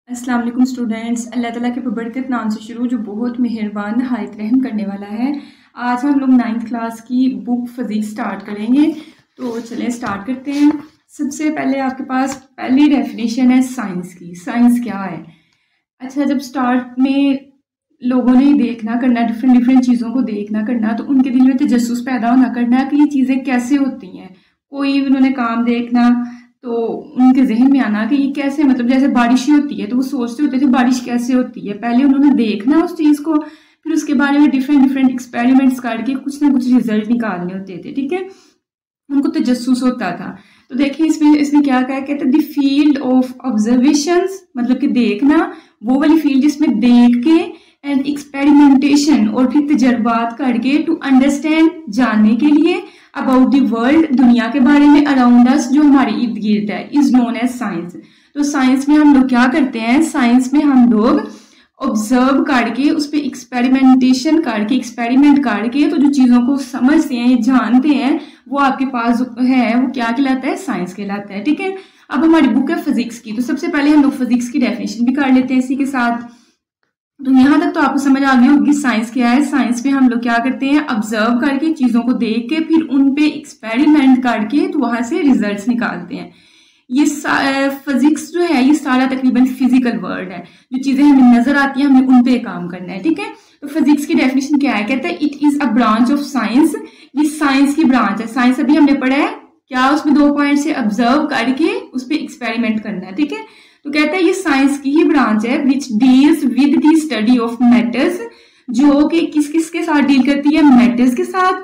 अस्सलाम वालेकुम स्टूडेंट्स। अल्लाह ताला के बरकत नाम से शुरू जो बहुत मेहरबान नहायत रहम करने वाला है। आज हम लोग 9th क्लास की बुक फिजिक्स स्टार्ट करेंगे, तो चलें स्टार्ट करते हैं। सबसे पहले आपके पास पहली डेफिनेशन है साइंस की। साइंस क्या है? अच्छा, जब स्टार्ट में लोगों ने देखना करना, डिफरेंट चीज़ों को देखना करना, तो उनके दिल में तजस्सुस पैदा होना करना कि ये चीज़ें कैसे होती हैं। कोई भी उन्होंने काम देखना तो उनके जहन में आना कि ये कैसे, मतलब जैसे बारिश ही होती है तो वो सोचते होते थे बारिश कैसे होती है। पहले उन्होंने देखना उस चीज़ को, फिर उसके बारे में डिफरेंट एक्सपेरिमेंट्स करके कुछ ना कुछ रिजल्ट निकालने होते थे। ठीक है, उनको तजस्सुस होता था। तो देखिए इसमें क्या कहा, कहते हैं द फील्ड ऑफ ऑब्जर्वेशंस, मतलब कि देखना, वो वाली फील्ड जिसमें देख के, एंड एक्सपेरिमेंटेशन, और फिर तजर्बात करके, टू अंडरस्टैंड, जानने के लिए, अबाउट द वर्ल्ड, दुनिया के बारे में, अराउंड अस, जो हमारे इर्द गिर्द है, इज नोन एज साइंस। तो साइंस में हम लोग क्या करते हैं? साइंस में हम लोग ऑब्जर्व करके, उस पर एक्सपेरिमेंटेशन करके, एक्सपेरिमेंट करके, तो जो चीज़ों को समझते हैं, जानते हैं, वो आपके पास है, वो क्या कहलाता है? साइंस कहलाता है। ठीक है, अब हमारी बुक है फिजिक्स की, तो सबसे पहले हम लोग फिजिक्स की डेफिनेशन भी कर लेते हैं इसी के साथ। तो यहाँ तक तो आपको समझ आ गई होगी साइंस क्या है। साइंस में हम लोग क्या करते हैं? ऑब्जर्व करके, चीज़ों को देख के, फिर उन पे एक्सपेरिमेंट करके, तो वहां से रिजल्ट्स निकालते हैं। ये फिजिक्स जो है, ये सारा तकरीबन फिजिकल वर्ड है। जो चीज़ें हमें नजर आती हैं, हमें उन पे काम करना है। ठीक है, तो फिजिक्स की डेफिनेशन क्या है? कहते हैं it is a branch of science. ये साइंस की ब्रांच है। साइंस अभी हमने पढ़ा है क्या? उसमें 2 पॉइंट से ऑब्जर्व करके उस पर एक्सपेरिमेंट करना है। ठीक है, तो कहता है ये साइंस की ही ब्रांच है which deals with the study of matters, जो कि किस किस के साथ डील करती है? मैटर्स के साथ,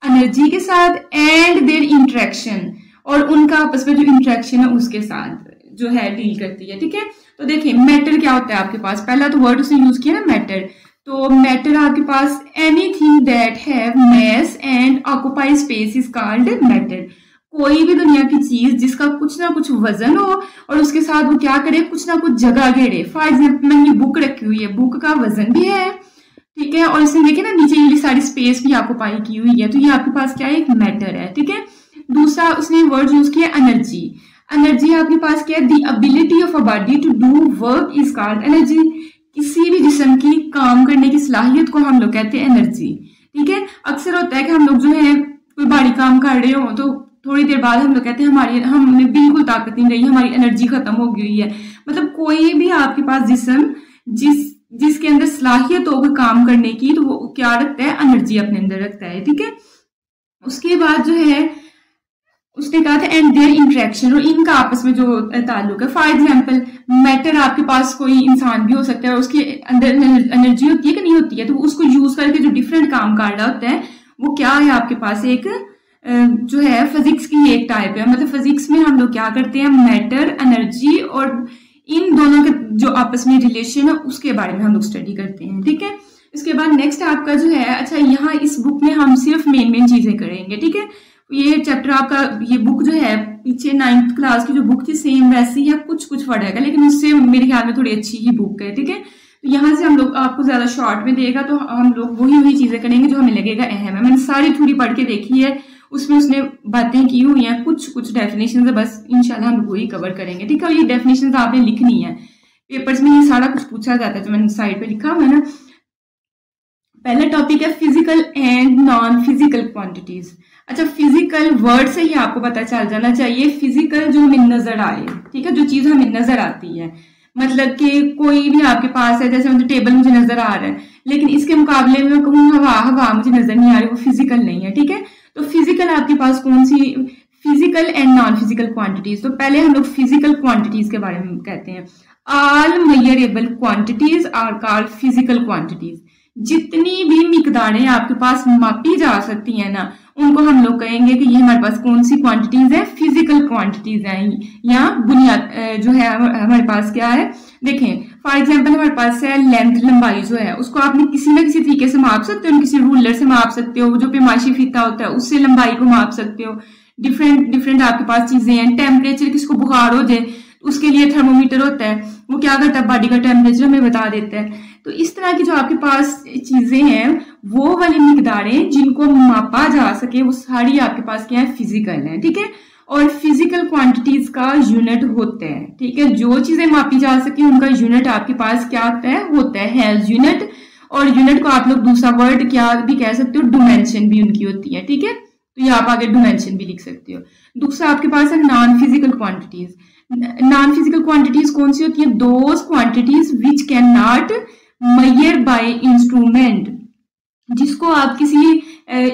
एनर्जी के साथ, एंड देयर इंटरेक्शन, और उनका आपस में जो इंटरेक्शन है उसके साथ जो है डील करती है। ठीक है, तो देखिए मैटर क्या होता है आपके पास? पहला तो वर्ड उसने यूज किया ना, मैटर। तो मैटर आपके पास anything that have mass and occupy space is called matter. कोई भी दुनिया की चीज जिसका कुछ ना कुछ वजन हो और उसके साथ वो क्या करे? कुछ ना कुछ जगह घेरे। फॉर एग्जाम्पल मैंने ये बुक रखी हुई है, बुक का वजन भी है, ठीक है, और इसमें देखिए ना नीचे ये सारी स्पेस भी ऑक्यूपाई की हुई है, तो ये आपके पास क्या है? एक मैटर है। ठीक है, दूसरा उसने वर्ड यूज किया एनर्जी। एनर्जी आपके पास क्या है? The ability of a body to do work is called energy. किसी भी जिस्म की काम करने की सलाहियत को हम लोग कहते हैं एनर्जी। ठीक है, अक्सर होता है कि हम लोग जो है कोई भारी काम कर रहे हो तो थोड़ी देर बाद हम लोग कहते हैं हमें बिल्कुल ताकत नहीं रही, हमारी एनर्जी खत्म हो गई है। मतलब कोई भी आपके पास जिस्म जिसके अंदर सलाहियत हो काम करने की, तो वो क्या रखता है? एनर्जी अपने अंदर रखता है। ठीक है, उसके बाद जो है उसने कहा था एंड देयर इंटरेक्शन, और इनका आपस में जो ताल्लुक है। फॉर एग्जाम्पल मैटर, आपके पास कोई इंसान भी हो सकता है और उसके अंदर एनर्जी होती है कि नहीं होती है, तो उसको यूज करके जो डिफरेंट काम कर रहा होता है, वो क्या है आपके पास? एक जो है फिजिक्स की एक टाइप है। मतलब फिजिक्स में हम लोग क्या करते हैं? मैटर, एनर्जी, और इन दोनों के जो आपस में रिलेशन है उसके बारे में हम लोग स्टडी करते हैं। ठीक है, इसके बाद नेक्स्ट आपका जो है, अच्छा यहाँ इस बुक में हम सिर्फ मेन चीजें करेंगे। ठीक है, ये चैप्टर आपका, ये बुक जो है पीछे 9th क्लास की जो बुक थी सेम वैसी है, कुछ फर्क है, लेकिन उससे मेरे ख्याल में थोड़ी अच्छी ही बुक है। ठीक है, तो यहाँ से हम लोग आपको ज्यादा शॉर्ट में देगा, तो हम लोग वही चीजें करेंगे जो हमें लगेगा अहम है। मैंने सारी थोड़ी पढ़ के देखी है, उसमें उसने बातें की हुई हैं, कुछ डेफिनेशन है, बस इंशाल्लाह हम वही कवर करेंगे। ठीक है, ये डेफिनेशन आपने लिखनी है, पेपर्स में ये सारा कुछ पूछा जाता है, जो मैंने साइड पे लिखा हुआ है ना। पहला टॉपिक है physical and non physical quantities. अच्छा, फिजिकल वर्ड से ही आपको पता चल जाना चाहिए फिजिकल जो हमें नजर आए। ठीक है, जो चीज हमें नजर आती है, मतलब कि कोई भी आपके पास है, जैसे मतलब टेबल मुझे नजर आ रहा है, लेकिन इसके मुकाबले में कहूँ हवा मुझे नजर नहीं आ रही, वो फिजिकल नहीं है। ठीक है, तो फिजिकल आपके पास कौन सी? Physical and non physical quantities. तो पहले हम लोग फिजिकल क्वांटिटीज के बारे में कहते हैं। All measurable quantities are called physical quantities. जितनी भी मिकदारें आपके पास मापी जा सकती है ना, उनको हम लोग कहेंगे कि ये हमारे पास कौन सी क्वांटिटीज है? फिजिकल क्वांटिटीज है, या बुनियाद जो है हमारे पास क्या है? देखें, फॉर एग्जांपल हमारे पास है लेंथ, लंबाई जो है उसको आपने किसी ना किसी तरीके से माप सकते हो। किसी रूलर से माप सकते हो, जो पेमाशी फीता होता है उससे लंबाई को माप सकते हो। डिफरेंट आपके पास चीजें हैं। टेम्परेचर, किसको बुखार हो जाए उसके लिए थर्मोमीटर होता है, वो क्या करता है? बॉडी का टेम्परेचर हमें बता देता है। तो इस तरह की जो आपके पास चीजें हैं, वो वाली मिकदारें जिनको मापा जा सके, वो सारी आपके पास क्या है? फिजिकल है। ठीक है, और फिजिकल क्वांटिटीज का यूनिट होता है, ठीक है। जो चीजें मापी जा सके उनका यूनिट आपके पास क्या होता है यूनिट। और यूनिट को आप लोग दूसरा वर्ड क्या भी कह सकते हो, डिमेंशन भी उनकी होती है, ठीक है। तो ये आप आगे डिमेंशन भी लिख सकते हो। दूसरा आपके पास है non physical quantities. Non physical quantities कौन सी होती है, those quantities which can not measure by instrument, जिसको आप किसी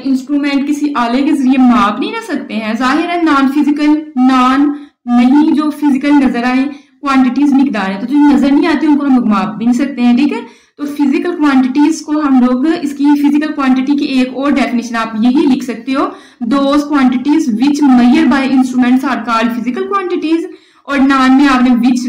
इंस्ट्रूमेंट किसी आले के जरिए माप नहीं ना सकते हैं। जाहिर है नॉन फिजिकल, नॉन नहीं जो फिजिकल नजर आए क्वांटिटीज मिकदार है, तो जो नजर नहीं आती उनको हम लोग माप भी नहीं सकते हैं, ठीक है। तो फिजिकल क्वांटिटीज को हम लोग, इसकी फिजिकल क्वांटिटी की एक और डेफिनेशन आप यही लिख सकते हो, those quantities which measure by instruments are called physical quantities. और नॉन में आपने विच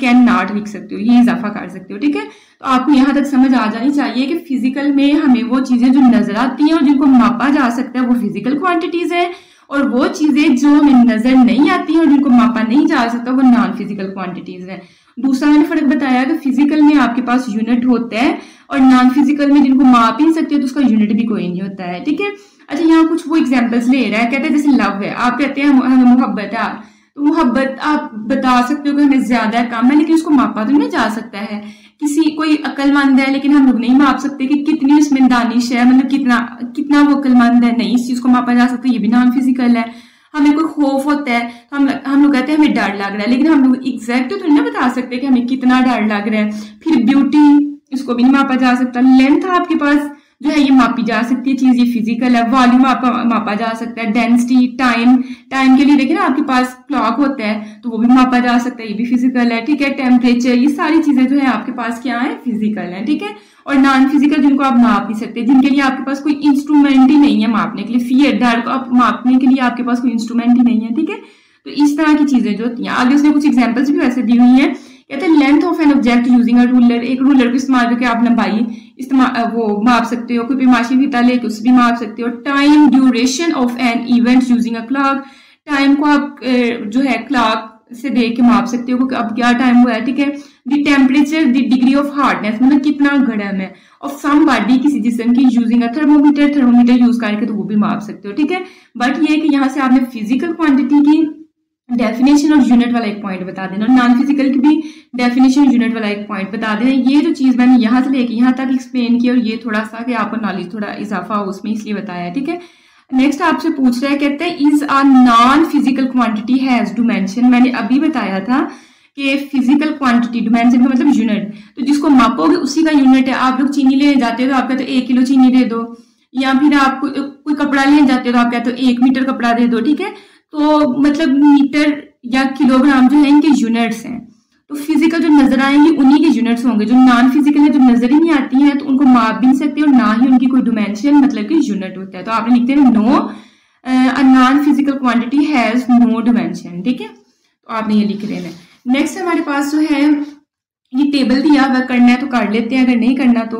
कैन नॉट लिख सकते हो, ये इजाफा कर सकते हो, ठीक है। तो आपको यहाँ तक समझ आ जानी चाहिए कि फिजिकल में हमें वो चीजें जो नजर आती हैं और जिनको मापा जा सकता है वो फिजिकल क्वांटिटीज है, और वो चीजें जो हमें नजर नहीं आती हैं और जिनको मापा नहीं जा सकता वो नॉन फिजिकल क्वांटिटीज है। दूसरा मैंने फर्क बताया कि फिजिकल में आपके पास यूनिट होता है और नॉन फिजिकल में जिनको माप ही नहीं सकते तो उसका यूनिट भी कोई नहीं होता है, ठीक है। अच्छा, यहाँ कुछ वो एग्जाम्पल्स ले रहा है, कहते हैं जैसे लव है, आप कहते हैं हमें मोहब्बत है, तो मोहब्बत आप बता सकते हो कि हमें ज्यादा है कम है, लेकिन उसको मापा तो नहीं जा सकता है। किसी कोई अक्लमंद है लेकिन हम लोग नहीं माप सकते कि कितनी उसमें दानिश है, मतलब कितना वो अक्लमंद है, नहीं इस चीज को मापा जा सकता, ये भी नॉन फिजिकल है। हमें कोई खौफ होता है तो हम लोग कहते हैं हमें डर लग रहा है, लेकिन हम लोग एग्जैक्ट तो नहीं बता सकते कि हमें कितना डर लग रहा है। फिर ब्यूटी, इसको भी नहीं मापा जा सकता। लेंथ आपके पास जो है ये मापी जा सकती है चीज, ये फिजिकल है। वॉल्यूम आपका मापा जा सकता है। डेंसिटी, टाइम के लिए देखिए ना आपके पास क्लॉक होता है तो वो भी मापा जा सकता है, ये भी फिजिकल है, ठीक है। टेम्परेचर, ये सारी चीजें जो है आपके पास क्या है, फिजिकल है, ठीक है। और नॉन फिजिकल जिनको आप माप नहीं सकते, जिनके लिए आपके पास कोई इंस्ट्रूमेंट ही नहीं है मापने के लिए, फियर, डर को आप मापने के लिए आपके पास कोई इंस्ट्रूमेंट ही नहीं है, ठीक है। तो इस तरह की चीजें जो होती हैं, आगे उसने कुछ एग्जाम्पल्स भी वैसे दी हुई है। कहते हैं length of an object using a ruler, एक रूलर को इस्तेमाल करके आप लंबाई वो माप सकते हो। कोई पैमाशी फीता लेके उससे भी माप सकते हो। Time duration of an event using a clock, time को आप जो है क्लॉक से देख के माप सकते हो कि अब क्या टाइम हुआ है, ठीक है। The temperature, the degree of hardness, मतलब कितना गर्म है, ऑफ सम बॉडी, किसी जिस्म की, यूजिंग अ थर्मोमीटर यूज करके तो वो भी माप सकते हो, ठीक है। बट ये कि यहाँ से आपने फिजिकल क्वांटिटी की डेफिनेशन और यूनिट वाला एक पॉइंट बता देना, और नॉन फिजिकल की भी डेफिनेशन यूनिट वाला एक पॉइंट बता देना। ये जो चीज मैंने यहाँ से लेके यहाँ तक एक्सप्लेन की, और ये थोड़ा सा कि आपको नॉलेज थोड़ा इजाफा हो उसमें, इसलिए बताया है, ठीक है। नेक्स्ट आपसे पूछ रहा है, कहते हैं is a non physical quantity has dimension. मैंने अभी बताया था कि फिजिकल क्वांटिटी, डिमेंशन का मतलब यूनिट, तो जिसको मापोगे उसी का यूनिट है। आप लोग चीनी लेने जाते हो तो आप कहते हो 1 किलो चीनी दे दो, या फिर आप कोई कपड़ा लेने जाते हो तो आप कहते हो 1 मीटर कपड़ा दे दो, ठीक है। तो मतलब मीटर या किलोग्राम जो है इनके यूनिट्स हैं। तो फिजिकल जो नजर आएंगे उन्हीं के यूनिट्स होंगे। जो नॉन फिजिकल है, जो नजर ही नहीं आती हैं, तो उनको माप भी नहीं सकते और ना ही उनकी कोई डिमेंशन मतलब कि यूनिट होता है। तो आपने लिखते हैं no a non physical quantity has no dimension, ठीक है। तो आपने ये लिख देना है। नेक्स्ट हमारे पास जो है ये टेबल दिया, अगर करना है तो कर लेते हैं, अगर नहीं करना तो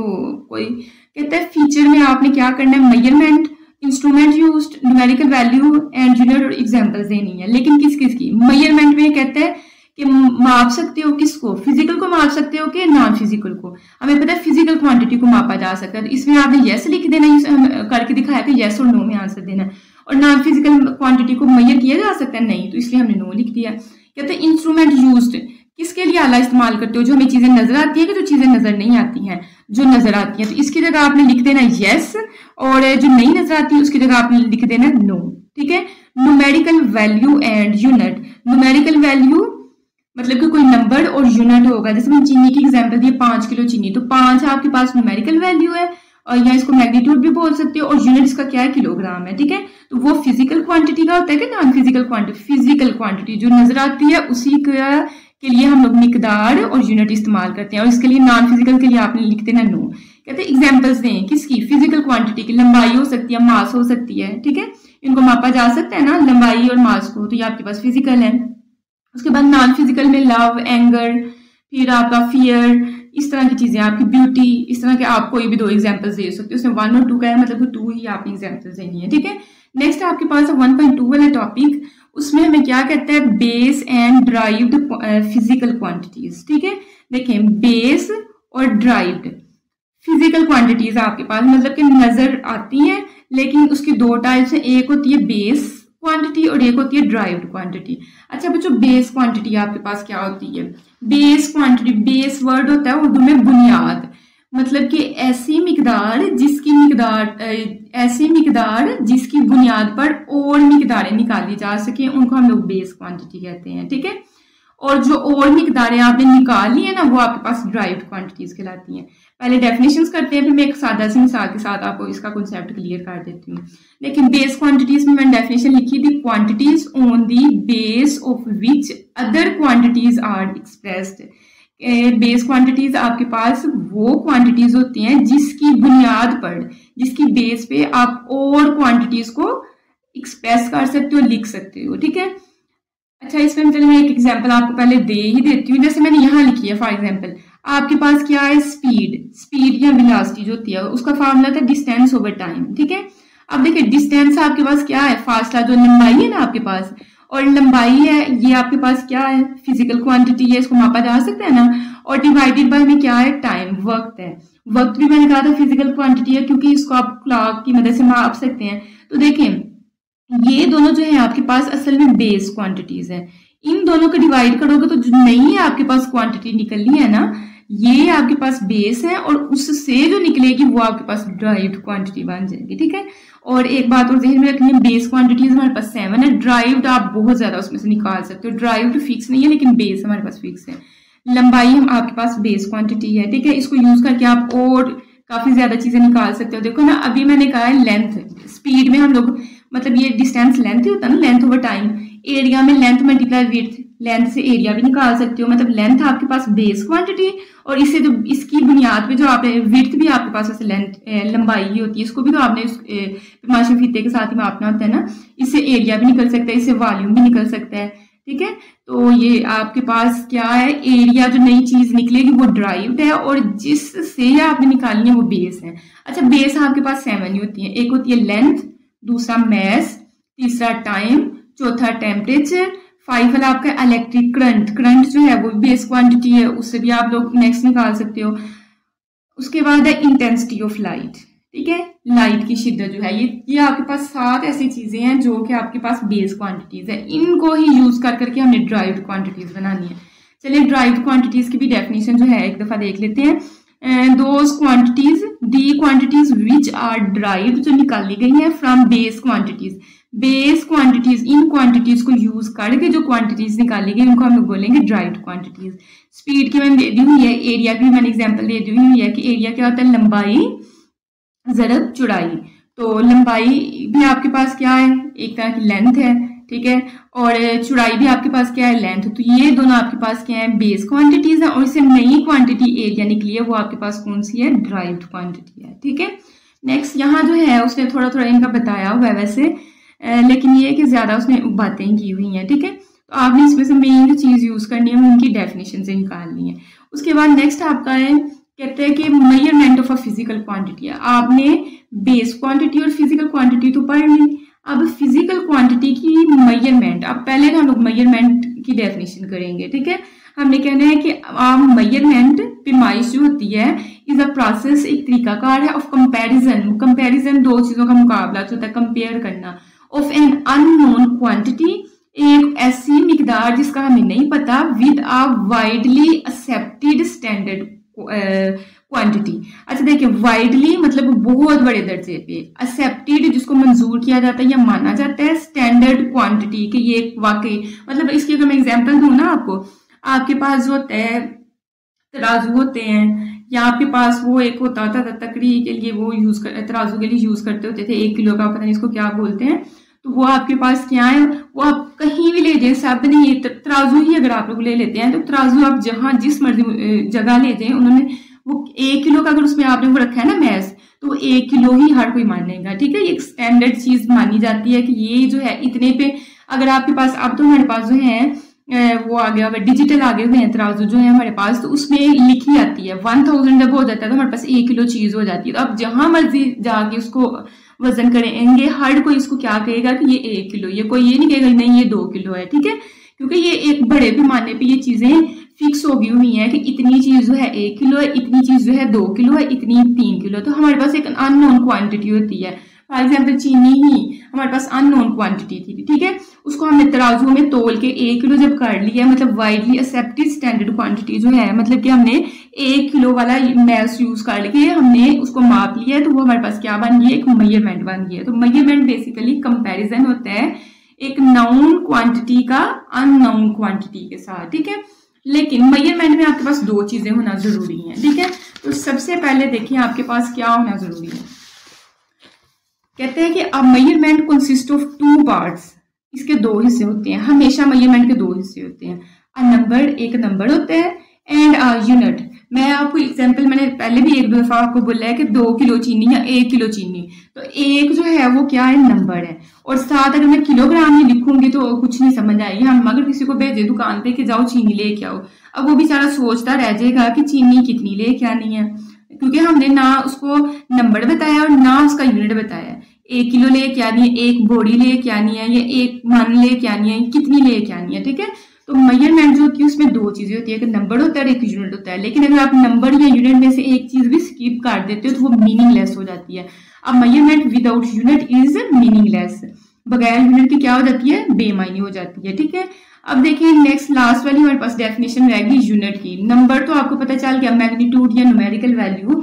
कोई। कहता है फीचर में आपने क्या करना है, measurement, instrument used, numerical value and unit और एग्जांपल्स देनी है। लेकिन किस किस की? मेजरमेंट में कहते हैं कि माप सकते हो किसको, फिजिकल को माप सकते हो कि नॉन फिजिकल को। हमें पता है फिजिकल क्वांटिटी को मापा जा सकता है, तो इसमें आपने यस लिख देना, करके दिखाया कि यस और नो में आंसर देना। और नॉन फिजिकल क्वांटिटी को मेजर किया जा सकता है, नहीं, तो इसलिए हमने नो लिख दिया। कहते हैं इंस्ट्रूमेंट यूज्ड, किसके लिए आला इस्तेमाल करते हो, जो हमें चीजें नजर आती है कि जो चीजें नजर नहीं आती हैं, जो नजर आती हैं, तो इसकी जगह आपने लिख देना यस, और जो नहीं नजर आती है उसकी जगह आपने लिख देना नो, ठीक है। Numerical value and unit, numerical value मतलब कि कोई नंबर और यूनिट होगा। जैसे मैंने चीनी की एग्जांपल दी, 5 किलो चीनी, तो 5 आपके पास न्यूमेरिकल वैल्यू है, और या इसको मैग्नीट्यूड भी बोल सकते हो, और यूनिट इसका क्या है, किलोग्राम है, ठीक है। तो वो फिजिकल क्वांटिटी का होता है कि non physical quantity? Physical quantity जो नजर आती है उसी के लिए हम लोग मिकदार और यूनिट इस्तेमाल करते हैं, और इसके लिए नॉन फिजिकल के लिए आपने लिख देना नो। कहते हैं एग्जांपल्स दें किसकी, फिजिकल क्वांटिटी की। लंबाई हो सकती है, मास हो सकती है, ठीक है, इनको मापा जा सकता है ना, लंबाई और मास को, तो ये आपके पास फिजिकल है। उसके बाद नॉन फिजिकल में लव, एंगर, फिर आपका फियर, इस तरह की चीजें, आपकी ब्यूटी, इस तरह के आप कोई भी 2 एग्जांपल्स दे सकते हो। उसमें 1 और 2 का है, मतलब 2 ही आपने एग्जांपल्स देनी है, ठीक है। नेक्स्ट आपके पास 1.2 वाला टॉपिक, उसमें हमें क्या कहता है, base and derived physical quantities, ठीक है। देखें बेस और ड्राइव्ड फिजिकल क्वांटिटीज आपके पास मतलब कि नजर आती हैं, लेकिन उसकी 2 टाइप्स हैं। एक होती है बेस क्वांटिटी और एक होती है ड्राइव्ड क्वांटिटी। अच्छा बच्चों, बेस क्वांटिटी आपके पास क्या होती है? बेस क्वांटिटी, बेस वर्ड होता है उर्दू में बुनियाद, मतलब कि ऐसी मिकदार जिसकी बुनियाद पर और मिकदारें निकाली जा सके, उनको हम लोग बेस क्वांटिटी कहते हैं। ठीक है, और जो और मिकदारें आपने निकाली है ना, वो आपके पास ड्राइव्ड क्वांटिटीज कहलाती हैं। पहले डेफिनेशंस करते हैं, फिर मैं एक सादा सी मिसाल के साथ आपको इसका कॉन्सेप्ट क्लियर कर देती हूँ। लेकिन बेस क्वांटिटीज में मैंने डेफिनेशन लिखी थी, quantities on the base of which other quantities are expressed. Base quantities आपके पास वो क्वांटिटीज होती हैं जिसकी बुनियाद पर, जिसकी बेस पे आप और क्वांटिटीज को एक्सप्रेस कर सकते हो, लिख सकते हो। ठीक है, अच्छा इसमें चलिए मैं एक एग्जांपल आपको पहले दे ही देती हूँ। जैसे मैंने यहाँ लिखी है, फॉर एग्जांपल आपके पास क्या है, स्पीड या वेलोसिटी जो होती है उसका फार्मूला था डिस्टेंस ओवर टाइम। ठीक है, अब देखिए डिस्टेंस आपके पास क्या है, फासला जो लंबाई है ना आपके पास, और लंबाई है ये आपके पास क्या है, फिजिकल क्वांटिटी है, इसको मापा जा सकता है ना, और डिवाइडेड बाय में क्या है, टाइम, वक्त है। वक्त भी मैंने कहा था फिजिकल क्वांटिटी है, क्योंकि इसको आप क्लॉक की मदद से माप सकते हैं। तो देखें ये दोनों जो है आपके पास असल में बेस क्वांटिटीज है। इन दोनों को डिवाइड करोगे तो जो नई आपके पास क्वांटिटी निकलनी है ना, ये आपके पास बेस है, और उससे जो निकलेगी वो आपके पास ड्राइव्ड क्वांटिटी बन जाएगी। ठीक है, और एक बात और ध्यान में रखनी है, बेस क्वांटिटीज हमारे पास 7 है, ड्राइव्ड आप बहुत ज्यादा उसमें से निकाल सकते हो। ड्राइव्ड फिक्स नहीं है, लेकिन बेस हमारे पास फिक्स है। लंबाई हम आपके पास बेस क्वांटिटी है। ठीक है, इसको यूज करके आप और काफी ज्यादा चीजें निकाल सकते हो। देखो ना, अभी मैंने कहा है लेंथ, स्पीड में हम लोग मतलब ये डिस्टेंस लेंथ ही होता है ना, लेंथ ओवर टाइम। एरिया में लेंथ मल्टीप्लाई विड्थ, लेंथ से एरिया भी निकाल सकते हो। मतलब लेंथ आपके पास बेस क्वांटिटी, और इससे जो इसकी बुनियाद पे जो आपने विड्थ भी आपके पास ऐसे लेंथ लंबाई ही होती है, इसको भी तो आपने पैमाशे फीते के साथ ही मापना होता है ना। इससे एरिया भी निकल सकता है, इससे वॉल्यूम भी निकल सकता है। ठीक है, तो ये आपके पास क्या है, एरिया जो नई चीज निकलेगी वो ड्राइव्ड है, और जिससे आपने निकालनी है वो बेस है। अच्छा, बेस आपके पास 7 ही होती है। एक होती है लेंथ, दूसरा मैस, तीसरा टाइम, चौथा टेम्परेचर, 5 वाला आपका इलेक्ट्रिक करंट। करंट जो है वो बेस क्वांटिटी है, उससे भी आप लोग नेक्स्ट निकाल सकते हो। उसके बाद है इंटेंसिटी ऑफ लाइट। ठीक है, लाइट की शिद्दत जो है, ये आपके पास 7 ऐसी चीजें हैं जो कि आपके पास बेस क्वांटिटीज है। इनको ही यूज कर करके हमने ड्राइव्ड क्वांटिटीज बनानी है। चलिए ड्राइव्ड क्वांटिटीज की भी डेफिनेशन जो है एक दफा देख लेते हैं। Those quantities, the quantities which are derived, जो निकाली गई है from base quantities. Base quantities, इन क्वांटिटीज को यूज करके जो क्वांटिटीज निकाली गई उनको हम लोग बोलेंगे ड्राइव्ड क्वांटिटीज। स्पीड की मैंने दे दी हुई है, एरिया की मैंने एग्जांपल दे दी हुई है कि एरिया क्या होता है, लंबाई ज़रब चौड़ाई। तो लंबाई भी आपके पास क्या है, एक तरह की लेंथ है। ठीक है, और चौड़ाई भी आपके पास क्या है, लेंथ। तो ये दोनों आपके पास क्या है, बेस क्वांटिटीज है, और इससे नई क्वांटिटी एरिया निकली है वो आपके पास कौन सी है, ड्राइव्ड क्वांटिटी है। ठीक है, नेक्स्ट यहाँ जो है उसने थोड़ा थोड़ा इनका बताया हुआ है वैसे, लेकिन ये कि ज्यादा उसने बातें की हुई हैं। ठीक है, तो आपने इसमें से मेन जो चीज यूज करनी है उनकी डेफिनेशन से निकालनी है। उसके बाद नेक्स्ट आपका है, कहते हैं कि measurement of a physical quantity है। आपने बेस क्वांटिटी और फिजिकल क्वांटिटी तो पढ़ ली, अब फिजिकल क्वांटिटी की मेजरमेंट, अब पहले हम लोग मेजरमेंट की डेफिनेशन करेंगे। ठीक है, हमने कहना है कि मेजरमेंट, पैमाइश जो होती है, इज अ प्रोसेस, एक तरीकाकार है ऑफ कंपैरिजन। कंपैरिजन दो चीजों का मुकाबला जो होता है, कंपेयर करना, ऑफ एन अननोन क्वांटिटी, एक ऐसी मिकदार जिसका हमें नहीं पता, with a widely accepted standard quantity. अच्छा देखिए, वाइडली मतलब बहुत बड़े दर्जे पे, एक्सेप्टेड जिसको मंजूर किया जाता है या माना जाता है, स्टैंडर्ड क्वांटिटी कि ये वाकई, मतलब इसकी अगर मैं एग्जांपल दूं ना आपको, आपके पास जो होता है तराजू होते हैं, या आपके पास वो एक होता था तकड़ी के लिए वो यूज कर, तराजू के लिए यूज करते होते थे, 1 किलो का, पता नहीं इसको क्या बोलते हैं। तो वो आपके पास क्या है, वो आप कहीं भी ले जाए, सब नहीं, तराजू ही अगर आप लोग ले लेते हैं तो तराजू आप जहां जिस मर्जी जगह ले जाए, उन्होंने वो 1 किलो का अगर उसमें आपने वो रखा है ना मैस, तो 1 किलो ही हर कोई मानेगा। ठीक है, एक स्टैंडर्ड चीज मानी जाती है कि ये जो है इतने पे, अगर आपके पास, अब तो हमारे पास जो है वो आ गया, डिजिटल आगे हुए हैं तराजू जो है हमारे पास, तो उसमें लिखी आती है 1000 जब हो जाता है तो हमारे पास 1 किलो चीज हो जाती है। तो आप जहां मर्जी जाके उसको वजन करेंगे, हर कोई इसको क्या कहेगा कि ये 1 किलो, ये कोई ये नहीं कहेगा नहीं ये 2 किलो है। ठीक है, क्योंकि ये एक बड़े पैमाने पे ये चीजें फिक्स हो गई हुई है कि इतनी चीज जो है 1 किलो है, इतनी चीज जो है 2 किलो है, इतनी 3 किलो। तो हमारे पास एक अननोन क्वांटिटी होती है, फॉर एग्जाम्पल चीनी ही हमारे पास अननोन क्वांटिटी थी, ठीक है, उसको हमने तराजू में तोल के 1 किलो जब कर लिया, मतलब वाइडली एक्सेप्टेड स्टैंडर्ड क्वांटिटी जो है, मतलब कि हमने 1 किलो वाला मैस यूज कर के हमने उसको माप लिया है, तो वो हमारे पास क्या बन गया, एक मेजरमेंट बन गया। तो मेजरमेंट बेसिकली कंपैरिजन होता है एक नाउन क्वांटिटी का अननाउन क्वांटिटी के साथ, ठीक है। लेकिन मेजरमेंट में आपके पास 2 चीजें होना जरूरी है, ठीक है। तो सबसे पहले देखिए आपके पास क्या होना जरूरी है, कहते हैं कि अ मेजरमेंट कंसिस्ट ऑफ 2 पार्ट्स, इसके 2 हिस्से होते हैं, हमेशा मेजरमेंट के 2 हिस्से होते हैं। अ नंबर, एक नंबर होता है, एंड अ यूनिट। मैं आपको एग्जांपल, मैंने पहले भी एक दफा आपको बोला है कि 2 किलो चीनी या 1 किलो चीनी, तो एक जो है वो क्या है, नंबर है, और साथ अगर मैं किलोग्राम में लिखूंगी तो कुछ नहीं समझ आएगी। हम अगर किसी को भेजे दुकान पे कि जाओ चीनी लेके आओ, अब वो बेचारा सोचता रह जाएगा कि चीनी कितनी लेके आनी है, क्योंकि हमने ना उसको नंबर बताया और ना उसका यूनिट बताया। 1 किलो लेके आनी है, 1 बोरी लेके आनी है, या 1 मन लेके आनी है, कितनी लेके आनी है, ठीक है। तो मेजरमेंट जो होती है उसमें 2 चीजें होती है, एक नंबर होता है और एक यूनिट होता है। लेकिन अगर आप नंबर या यूनिट में से एक चीज भी स्किप कर देते हो तो वो मीनिंगलेस हो जाती है। अब measurement without unit is meaningless, बगैर यूनिट की क्या हो जाती है, बेमायनी हो जाती है, ठीक है। अब देखिए नेक्स्ट लास्ट वाली हमारे पास डेफिनेशन रहेगी यूनिट की। नंबर तो आपको पता चल गया, मैग्नीट्यूड या न्यूमेरिकल वैल्यू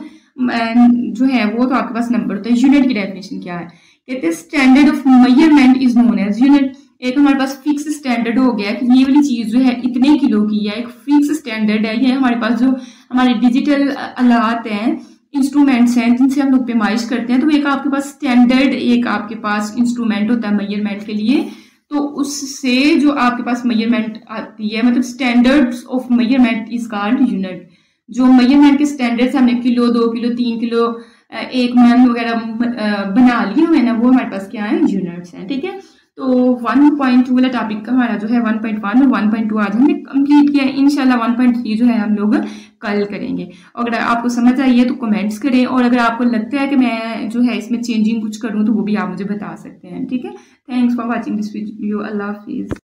जो है वो तो आपके पास नंबर होता है। यूनिट की डेफिनेशन क्या है, कहते हैं standard of measurement is known as unit. एक हमारे पास फिक्स स्टैंडर्ड हो गया कि ये वाली चीज जो है इतने किलो की है, एक फिक्स स्टैंडर्ड है। ये हमारे पास जो हमारे डिजिटल आलात हैं, इंस्ट्रूमेंट्स हैं जिनसे हम लोग पेमाइश करते हैं, तो एक आपके पास स्टैंडर्ड एक आपके पास इंस्ट्रूमेंट होता है मेजरमेंट के लिए, तो उससे जो आपके पास मेजरमेंट आती है, मतलब standards of measurement is called unit. जो मेजरमेंट के स्टैंडर्ड्स हमने किलो, 2 किलो, 3 किलो, 1 मन वगैरह बना लिए हुए ना, वो हमारे पास क्या है, यूनिट्स हैं, ठीक है। तो 1.2 वाला टॉपिक का हमारा जो है 1.1 और 1.2 आज हमने कंप्लीट किया है। इंशाल्लाह 1.3 जो है हम लोग कल करेंगे। अगर आपको समझ आई है तो कमेंट्स करें, और अगर आपको लगता है कि मैं जो है इसमें चेंजिंग कुछ करूं तो वो भी आप मुझे बता सकते हैं, ठीक है। Thanks for watching this video. अल्लाह हाफिज़।